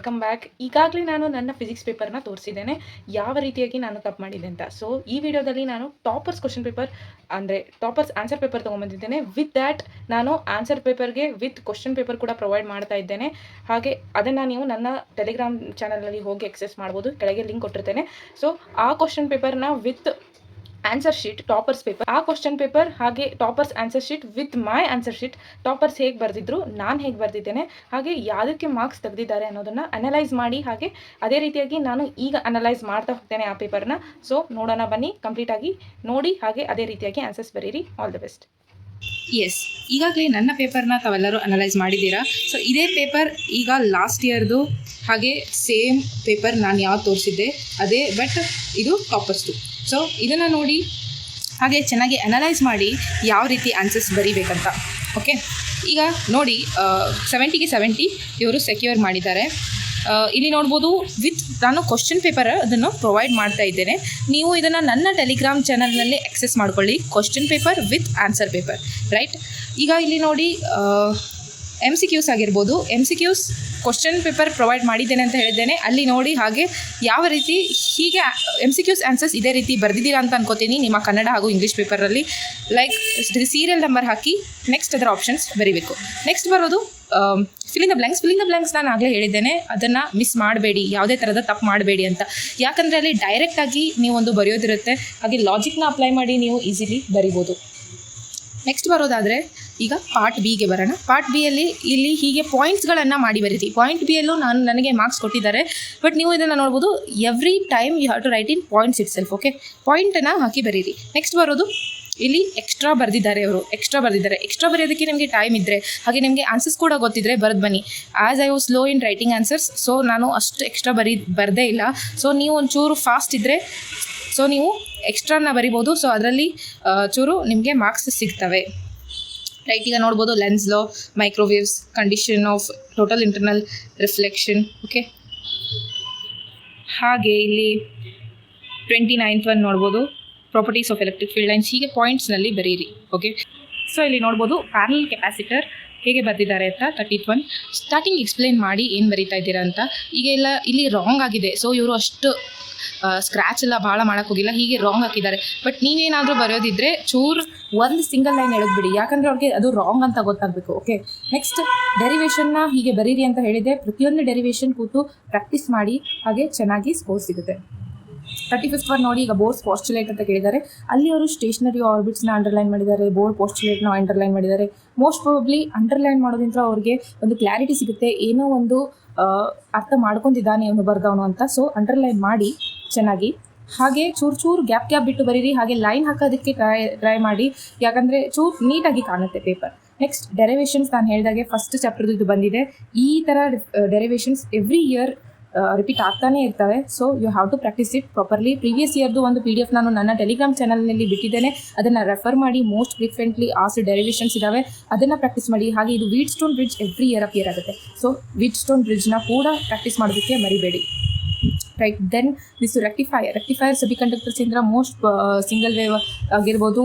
Welcome back. ಈಗಾಗಲೇ ನಾನು ನನ್ನ ಫಿಸಿಕ್ಸ್ ಪೇಪರ್ನ ತೋರಿಸಿದ್ದೇನೆ, ಯಾವ ರೀತಿಯಾಗಿ ನಾನು ತಪ್ಪು ಮಾಡಿದೆ ಅಂತ. ಸೊ ಈ ವಿಡಿಯೋದಲ್ಲಿ ನಾನು ಟಾಪರ್ಸ್ ಕ್ವಶನ್ ಪೇಪರ್ ಅಂದರೆ ಟಾಪರ್ಸ್ ಆನ್ಸರ್ ಪೇಪರ್ ತೊಗೊಂಬಂದಿದ್ದೇನೆ. ವಿತ್ ದ್ಯಾಟ್ ನಾನು ಆನ್ಸರ್ ಪೇಪರ್ಗೆ ವಿತ್ ಕ್ವಶನ್ ಪೇಪರ್ ಕೂಡ ಪ್ರೊವೈಡ್ ಮಾಡ್ತಾ ಇದ್ದೇನೆ. ಹಾಗೆ ಅದನ್ನು ನೀವು ನನ್ನ ಟೆಲಿಗ್ರಾಮ್ ಚಾನಲಲ್ಲಿ ಹೋಗಿ ಎಕ್ಸೆಸ್ ಮಾಡ್ಬೋದು, ಕೆಳಗೆ ಲಿಂಕ್ ಕೊಟ್ಟಿರ್ತೇನೆ. ಸೊ ಆ ಕ್ವಶನ್ ಪೇಪರ್ನ with answer sheet, toppers paper, ಆ ಕ್ವಶನ್ ಪೇಪರ್ ಹಾಗೆ toppers answer sheet with my answer sheet, toppers ಹೇಗೆ ಬರೆದಿದ್ರು, ನಾನು ಹೇಗೆ ಬರೆದಿದ್ದೇನೆ, ಹಾಗೆ ಯಾವುದಕ್ಕೆ ಮಾರ್ಕ್ಸ್ ತೆಗೆದಿದ್ದಾರೆ ಅನ್ನೋದನ್ನು ಅನಲೈಸ್ ಮಾಡಿ, ಹಾಗೆ ಅದೇ ರೀತಿಯಾಗಿ ನಾನು ಈಗ ಅನಲೈಸ್ ಮಾಡ್ತಾ ಹೋಗ್ತೇನೆ ಆ ಪೇಪರ್ನ. ಸೊ ನೋಡೋಣ ಬನ್ನಿ, ಕಂಪ್ಲೀಟಾಗಿ ನೋಡಿ, ಹಾಗೆ ಅದೇ ರೀತಿಯಾಗಿ ಆನ್ಸರ್ಸ್ ಬರೀರಿ. All the best. ಎಸ್, ಈಗಾಗಲೇ ನನ್ನ ಪೇಪರ್ನ ತಾವೆಲ್ಲರೂ ಅನಲೈಸ್ ಮಾಡಿದ್ದೀರಾ. ಸೊ ಇದೇ ಪೇಪರ್ ಈಗ ಲಾಸ್ಟ್ ಇಯರ್ದು, ಹಾಗೆ ಸೇಮ್ ಪೇಪರ್ ನಾನು ಯಾವ್ದು ತೋರಿಸಿದ್ದೆ ಅದೇ, ಬಟ್ ಇದು ಟಾಪರ್ಸ್ದು. ಸೊ ಇದನ್ನು ನೋಡಿ ಹಾಗೆ ಚೆನ್ನಾಗಿ ಅನಲೈಸ್ ಮಾಡಿ ಯಾವ ರೀತಿ ಆನ್ಸರ್ಸ್ ಬರೀಬೇಕಂತ. ಓಕೆ, ಈಗ ನೋಡಿ 70ಗೆ 70 ಇವರು ಸೆಕ್ಯೂರ್ ಮಾಡಿದ್ದಾರೆ. ಇಲ್ಲಿ ನೋಡ್ಬೋದು, ವಿತ್ ನಾನು ಕ್ವಶನ್ ಪೇಪರ್ ಅದನ್ನು ಪ್ರೊವೈಡ್ ಮಾಡ್ತಾ ಇದ್ದೇನೆ. ನೀವು ಇದನ್ನು ನನ್ನ ಟೆಲಿಗ್ರಾಮ್ ಚಾನಲ್ನಲ್ಲಿ ಆಕ್ಸೆಸ್ ಮಾಡ್ಕೊಳ್ಳಿ, question paper with answer paper, right. ಈಗ ಇಲ್ಲಿ ನೋಡಿ MCQs ಆಗಿರ್ಬೋದು, MCQs ಕ್ವಶನ್ ಪೇಪರ್ ಪ್ರೊವೈಡ್ ಮಾಡಿದ್ದೇನೆ ಅಂತ ಹೇಳಿದ್ದೇನೆ. ಅಲ್ಲಿ ನೋಡಿ ಹಾಗೆ ಯಾವ ರೀತಿ ಹೀಗೆ MCQs ಆನ್ಸರ್ಸ್ ಇದೇ ರೀತಿ ಬರೆದಿದ್ದೀರಾ ಅಂತ ಅನ್ಕೋತೀನಿ ನಿಮ್ಮ ಕನ್ನಡ ಹಾಗೂ ಇಂಗ್ಲೀಷ್ ಪೇಪರಲ್ಲಿ. ಲೈಕ್ ಸೀರಿಯಲ್ ನಂಬರ್ ಹಾಕಿ ನೆಕ್ಸ್ಟ್ ಅದರ ಆಪ್ಷನ್ಸ್ ಬರೀಬೇಕು. ನೆಕ್ಸ್ಟ್ ಬರೋದು ಫಿಲ್ಲಿಂಗ್ ದ ಬ್ಲ್ಯಾಂಕ್ಸ್ ನಾನು ಆಗಲೇ ಹೇಳಿದ್ದೇನೆ, ಅದನ್ನು ಮಿಸ್ ಮಾಡಬೇಡಿ, ಯಾವುದೇ ಥರದ ತಪ್ಪು ಮಾಡಬೇಡಿ ಅಂತ. ಯಾಕಂದರೆ ಅಲ್ಲಿ ಡೈರೆಕ್ಟಾಗಿ ನೀವೊಂದು ಬರೆಯೋದಿರುತ್ತೆ, ಹಾಗೆ ಲಾಜಿಕ್ನ ಅಪ್ಲೈ ಮಾಡಿ ನೀವು ಈಸಿಲಿ ಬರಿಬೋದು. ನೆಕ್ಸ್ಟ್ ಬರೋದಾದರೆ ಈಗ ಪಾರ್ಟ್ ಬಿಗೆ ಬರೋಣ. ಪಾರ್ಟ್ ಬಿಯಲ್ಲಿ ಇಲ್ಲಿ ಹೀಗೆ ಪಾಯಿಂಟ್ಸ್ಗಳನ್ನು ಮಾಡಿ ಬರೀರಿ. ಪಾಯಿಂಟ್ ಬಿಯಲ್ಲೂ ನನಗೆ ಮಾರ್ಕ್ಸ್ ಕೊಟ್ಟಿದ್ದಾರೆ, ಬಟ್ ನೀವು ಇದನ್ನು ನೋಡ್ಬೋದು, every time you have to write in points itself. Okay, ಪಾಯಿಂಟನ್ನು ಹಾಕಿ ಬರೀರಿ. ನೆಕ್ಸ್ಟ್ ಬರೋದು ಇಲ್ಲಿ ಎಕ್ಸ್ಟ್ರಾ ಬರೆದಿದ್ದಾರೆ, ಎಕ್ಸ್ಟ್ರಾ ಬರೆಯೋದಕ್ಕೆ ನಿಮಗೆ ಟೈಮ್ ಇದ್ದರೆ, ಹಾಗೆ ನಿಮಗೆ ಆನ್ಸರ್ಸ್ ಕೂಡ ಗೊತ್ತಿದ್ದರೆ ಬರೆದು ಬನ್ನಿ. As I was slow in writing answers, so ನಾನು ಅಷ್ಟು ಎಕ್ಸ್ಟ್ರಾ ಬರದೇ ಇಲ್ಲ. ಸೊ ನೀವು ಒಂಚೂರು ಫಾಸ್ಟ್ ಇದ್ದರೆ ಸೊ ನೀವು ಎಕ್ಸ್ಟ್ರಾನ ಬರಿಬೋದು. ಸೊ ಅದರಲ್ಲಿ ಚೂರು ನಿಮಗೆ ಮಾರ್ಕ್ಸ್ ಸಿಗ್ತವೆ, ರೈಟ್. ಈಗ ನೋಡ್ಬೋದು, lens law, microwaves, condition of total internal reflection. Okay, ಹಾಗೆ ಇಲ್ಲಿ 29th ಒನ್ ನೋಡ್ಬೋದು, properties of electric field lines. ಹೀಗೆ ಪಾಯಿಂಟ್ಸ್ನಲ್ಲಿ ಬರೀರಿ. ಓಕೆ, ಸೊ ಇಲ್ಲಿ ನೋಡ್ಬೋದು ಪ್ಯಾರಲಲ್ ಕೆಪಾಸಿಟರ್ ಹೇಗೆ ಬರೆದಿದ್ದಾರೆ ಅಂತ 30th ಒನ್. ಸ್ಟಾರ್ಟಿಂಗ್ ಎಕ್ಸ್ಪ್ಲೇನ್ ಮಾಡಿ ಏನು ಬರೀತಾ ಇದ್ದೀರಾ ಅಂತ. ಈಗ ಎಲ್ಲ ಇಲ್ಲಿ ರಾಂಗ್ ಆಗಿದೆ, ಸೊ ಇವರು ಅಷ್ಟು ಸ್ಕ್ರ್ಯಾಚ್ ಎಲ್ಲ ಭಾಳ ಮಾಡೋಕ್ಕೋಗಿಲ್ಲ, ಹೀಗೆ ರಾಂಗ್ ಹಾಕಿದ್ದಾರೆ. ಬಟ್ ನೀವೇನಾದರೂ ಬರೆಯೋದಿದ್ದರೆ ಚೂರು ಒಂದು ಸಿಂಗಲ್ ಲೈನ್ ಎಳೆದ್ಬಿಡಿ, ಯಾಕಂದರೆ ಅವ್ರಿಗೆ ಅದು ರಾಂಗ್ ಅಂತ ಗೊತ್ತಾಗಬೇಕು. ಓಕೆ, ನೆಕ್ಸ್ಟ್ ಡೆರಿವೇಷನ್ನ ಹೀಗೆ ಬರೀರಿ ಅಂತ ಹೇಳಿದೆ. ಪ್ರತಿಯೊಂದು ಡೆರಿವೇಷನ್ ಕೂತು ಪ್ರಾಕ್ಟೀಸ್ ಮಾಡಿ, ಹಾಗೆ ಚೆನ್ನಾಗಿ ಸ್ಕೋರ್ ಸಿಗುತ್ತೆ. 35th ಒನ್ ನೋಡಿ, ಈಗ ಬೋರ್ಸ್ ಪಾಸ್ಟುಲೇಟ್ ಅಂತ ಕೇಳಿದ್ದಾರೆ. ಅಲ್ಲಿ ಅವರು ಸ್ಟೇಷನರಿ ಆರ್ಬಿಟ್ಸ್ನ ಅಂಡರ್ಲೈನ್ ಮಾಡಿದ್ದಾರೆ, ಬೋರ್ ಪಾಸ್ಟುಲೇಟ್ನ ಅಂಡರ್ಲೈನ್ ಮಾಡಿದ್ದಾರೆ. ಮೋಸ್ಟ್ ಪ್ರಾಬಬ್ಲಿ ಅಂಡರ್ಲೈನ್ ಮಾಡೋದ್ರಿಂದ ಅವ್ರಿಗೆ ಒಂದು ಕ್ಲಾರಿಟಿ ಸಿಗುತ್ತೆ, ಏನೋ ಒಂದು ಅರ್ಥ ಮಾಡ್ಕೊತಿದ್ದಾನೆ ಇವನು ಬರ್ದವನು ಅಂತ. ಸೊ ಅಂಡರ್ಲೈನ್ ಮಾಡಿ ಚೆನ್ನಾಗಿ, ಹಾಗೆ ಚೂರು ಗ್ಯಾಪ್ ಬಿಟ್ಟು ಬರೀರಿ. ಹಾಗೆ ಲೈನ್ ಹಾಕೋದಕ್ಕೆ ಟ್ರೈ ಮಾಡಿ, ಯಾಕಂದರೆ ಚೂರು ನೀಟಾಗಿ ಕಾಣುತ್ತೆ ಪೇಪರ್. ನೆಕ್ಸ್ಟ್ ಡೆರಿವೇಷನ್ಸ್, ನಾನು ಹೇಳಿದಾಗೆ ಫಸ್ಟ್ ಚಾಪ್ಟರ್ದು ಇದು ಬಂದಿದೆ. ಈ ಥರ ಡೆರಿವೇಷನ್ಸ್ ಎವ್ರಿ ಇಯರ್ ರಿಪೀಟ್ ಆಗ್ತಾನೆ ಇರ್ತವೆ. So you have to practise it properly. Previous ಇಯರ್ದು ಒಂದು PDF ನಾನು ನನ್ನ ಟೆಲಿಗ್ರಾಮ್ ಚಾನಲ್ನಲ್ಲಿ ಬಿಟ್ಟಿದ್ದೇನೆ, ಅದನ್ನು ರೆಫರ್ ಮಾಡಿ. ಮೋಸ್ಟ್ ಫ್ರೀಕ್ವೆಂಟ್ಲಿ ಆಸ್ಟ್ ಡೆರಿವೇಷನ್ಸ್ ಇದ್ದಾವೆ, ಅದನ್ನು ಪ್ರಾಕ್ಟೀಸ್ ಮಾಡಿ. ಹಾಗೆ ಇದು Wheatstone bridge every year appear ಆಗುತ್ತೆ. ಸೊ ವೀಟ್ ಸ್ಟೋನ್ ಬ್ರಿಡ್ಜ್ನ ಕೂಡ ಪ್ರಾಕ್ಟೀಸ್ ಮಾಡೋದಕ್ಕೆ ಮರಿಬೇಡಿ, right. Then this rectifier semiconductors ಇಂದ ಮೋಸ್ಟ್ ಸಿಂಗಲ್ ವೇವ್ ಆಗಿರ್ಬೋದು,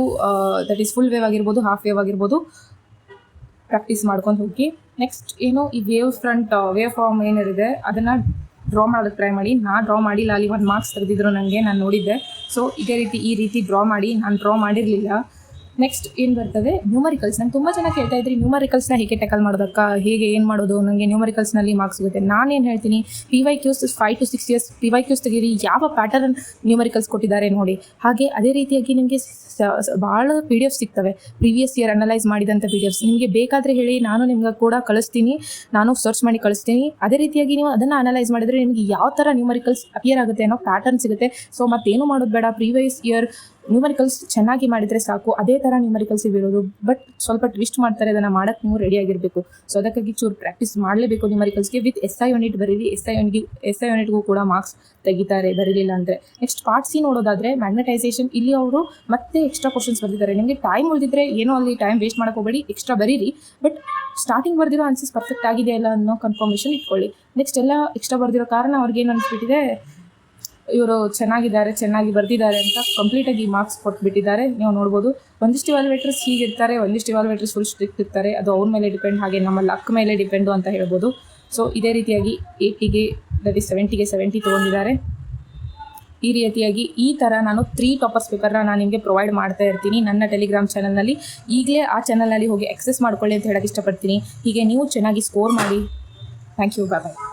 ದಟ್ ಈಸ್ ಫುಲ್ ವೇವ್ ಆಗಿರ್ಬೋದು, ಹಾಫ್ ವೇವ್ ಆಗಿರ್ಬೋದು, ಪ್ರಾಕ್ಟೀಸ್ ಮಾಡ್ಕೊಂಡು ಹೋಗಿ. ನೆಕ್ಸ್ಟ್ ಏನು ಈ ವೇವ್ ಫಾರ್ಮ್ ಏನಿದೆ ಅದನ್ನು ಡ್ರಾ ಮಾಡೋದಕ್ಕೆ ಟ್ರೈ ಮಾಡಿ. ನಾನು ಡ್ರಾ ಮಾಡಿಲ್ಲ, ಅಲ್ಲಿ 1 ಮಾರ್ಕ್ಸ್ ತೆಗೆದಿದ್ರು ನನಗೆ, ನಾನು ನೋಡಿದ್ದೆ. ಸೊ ಇದೇ ರೀತಿ ಈ ರೀತಿ ಡ್ರಾ ಮಾಡಿ, ನಾನು ಡ್ರಾ ಮಾಡಿರಲಿಲ್ಲ. ನೆಕ್ಸ್ಟ್ ಏನು ಬರ್ತದೆ, ನ್ಯೂಮರಿಕಲ್ಸ್. ನಂಗೆ ತುಂಬ ಜನ ಕೇಳ್ತಾ ಇದ್ರಿ, ನ್ಯೂಮರಿಕಲ್ಸ್ನ ಹೇಗೆ ಟ್ಯಾಕಲ್ ಮಾಡೋದಕ್ಕೆ, ಹೇಗೆ ಏನು ಮಾಡೋದು, ನನಗೆ ನ್ಯೂಮರಿಕಲ್ಸ್ನಲ್ಲಿ ಮಾರ್ಕ್ಸ್ ಸಿಗುತ್ತೆ. ನಾನೇನು ಹೇಳ್ತೀನಿ, PYQs 5 to 6 years PYQs ತೆಗೀರಿ, ಯಾವ ಪ್ಯಾಟರ್ನ್ ನ್ಯೂಮರಿಕಲ್ಸ್ ಕೊಟ್ಟಿದ್ದಾರೆ ನೋಡಿ. ಹಾಗೆ ಅದೇ ರೀತಿಯಾಗಿ ನಿಮಗೆ ಭಾಳ PDF ಸಿಗ್ತವೆ, ಪ್ರೀವಿಯಸ್ ಇಯರ್ ಅನಲೈಸ್ ಮಾಡಿದಂಥ PDFs. ನಿಮಗೆ ಬೇಕಾದರೆ ಹೇಳಿ, ನಾನು ನಿಮ್ಗೆ ಕೂಡ ಕಳಿಸ್ತೀನಿ, ನಾನು ಸರ್ಚ್ ಮಾಡಿ ಕಳಿಸ್ತೀನಿ. ಅದೇ ರೀತಿಯಾಗಿ ನೀವು ಅದನ್ನು ಅನಲೈಸ್ ಮಾಡಿದರೆ ನಿಮಗೆ ಯಾವ ಥರ ನ್ಯೂಮರಿಕಲ್ಸ್ ಅಪಿಯರ್ ಆಗುತ್ತೆ ಅನ್ನೋ ಪ್ಯಾಟರ್ನ್ ಸಿಗುತ್ತೆ. ಸೊ ಮತ್ತೇನು ಮಾಡೋದು ಬೇಡ, ಪ್ರೀವಿಯಸ್ ಇಯರ್ ನ್ಯೂಮರಿಕಲ್ಸ್ ಚೆನ್ನಾಗಿ ಮಾಡಿದರೆ ಸಾಕು, ಅದೇ ಥರ ನ್ಯೂಮರಿಕಲ್ಸ್ ಇರೋದು. ಬಟ್ ಸ್ವಲ್ಪ ಟ್ವಿಸ್ಟ್ ಮಾಡ್ತಾರೆ, ಅದನ್ನು ಮಾಡೋಕ್ಕೆ ನೀವು ರೆಡಿ ಆಗಿರಬೇಕು. ಸೊ ಅದಕ್ಕಾಗಿ ಚೂರು ಪ್ರಾಕ್ಟೀಸ್ ಮಾಡಲೇಬೇಕು ನ್ಯೂಮರಿಕಲ್ಸ್ಗೆ. ವಿತ್ SI ಯೂನಿಟ್ ಬರೀರಿ, SI ಯೂನಿಟ್ಗೂ ಕೂಡ ಮಾರ್ಕ್ಸ್ ತೆಗಿತಾರೆ ಬರೀಲಿಲ್ಲ ಅಂದರೆ. ನೆಕ್ಸ್ಟ್ ಪಾರ್ಟ್ ಸಿ ನೋಡೋದಾದರೆ ಮ್ಯಾಗ್ನೆಟೈಸೇಷನ್. ಇಲ್ಲಿ ಅವರು ಮತ್ತೆ ಎಕ್ಸ್ಟ್ರಾ ಕ್ವಶನ್ಸ್ ಬರೆದಿದ್ದಾರೆ. ನಿಮಗೆ ಟೈಮ್ ಉಳಿದಿದ್ರೆ ಏನೋ ಅಲ್ಲಿ ಟೈಮ್ ವೇಸ್ಟ್ ಮಾಡೋಕೆ ಹೋಗಬೇಡಿ, ಎಕ್ಸ್ಟ್ರಾ ಬರೀರಿ. ಬಟ್ ಸ್ಟಾರ್ಟಿಂಗ್ ಬರೆದಿರೋ ಆನ್ಸರ್ಸ್ ಪರ್ಫೆಕ್ಟ್ ಆಗಿದೆ ಅಲ್ಲ ಅನ್ನೋ ಕನ್ಫರ್ಮೇಷನ್ ಇಟ್ಕೊಳ್ಳಿ. ನೆಕ್ಸ್ಟ್ ಎಲ್ಲ ಎಕ್ಸ್ಟ್ರಾ ಬರೆದಿರೋ ಕಾರಣ ಅವ್ರಿಗೇನು ಅನಿಸ್ಬಿಟ್ಟಿದೆ, ಇವರು ಚೆನ್ನಾಗಿ ಬರ್ತಿದ್ದಾರೆ ಅಂತ ಕಂಪ್ಲೀಟಾಗಿ ಮಾರ್ಕ್ಸ್ ಕೊಟ್ಬಿಟ್ಟಿದ್ದಾರೆ. ನೀವು ನೋಡ್ಬೋದು, ಒಂದಿಷ್ಟು ಇವಾಲ್ಯುವೇಟರ್ಸ್ ಹೀಗಿರ್ತಾರೆ, ಒಂದಿಷ್ಟು ಇವಾಲ್ಯುವೇಟರ್ಸ್ ಫುಲ್ ಸ್ಟ್ರಿಕ್ಟ್ ಇರ್ತಾರೆ. ಅದು ಅವ್ರ ಮೇಲೆ ಡಿಪೆಂಡ್, ಹಾಗೆ ನಮ್ಮ ಲಕ್ ಮೇಲೆ ಡಿಪೆಂಡು ಅಂತ ಹೇಳ್ಬೋದು. ಸೊ ಇದೇ ರೀತಿಯಾಗಿ 80ಗೆ ದಟ್ ಈಸ್ 70ಗೆ 70 ತೊಗೊಂಡಿದ್ದಾರೆ. ಈ ರೀತಿಯಾಗಿ ಈ ಥರ ನಾನು 3 ಟಾಪರ್ಸ್ ಪೇಪರ್ನ ನಾನು ನಿಮಗೆ ಪ್ರೊವೈಡ್ ಮಾಡ್ತಾ ಇರ್ತೀನಿ ನನ್ನ ಟೆಲಿಗ್ರಾಮ್ ಚಾನಲ್ನಲ್ಲಿ. ಈಗಲೇ ಆ ಚಾನಲ್ನಲ್ಲಿ ಹೋಗಿ ಎಕ್ಸೆಸ್ ಮಾಡ್ಕೊಳ್ಳಿ ಅಂತ ಹೇಳೋಕ್ಕೆ ಇಷ್ಟಪಡ್ತೀನಿ. ಹೀಗೆ ನೀವು ಚೆನ್ನಾಗಿ ಸ್ಕೋರ್ ಮಾಡಿ. Thank you. ಬಾಯ್.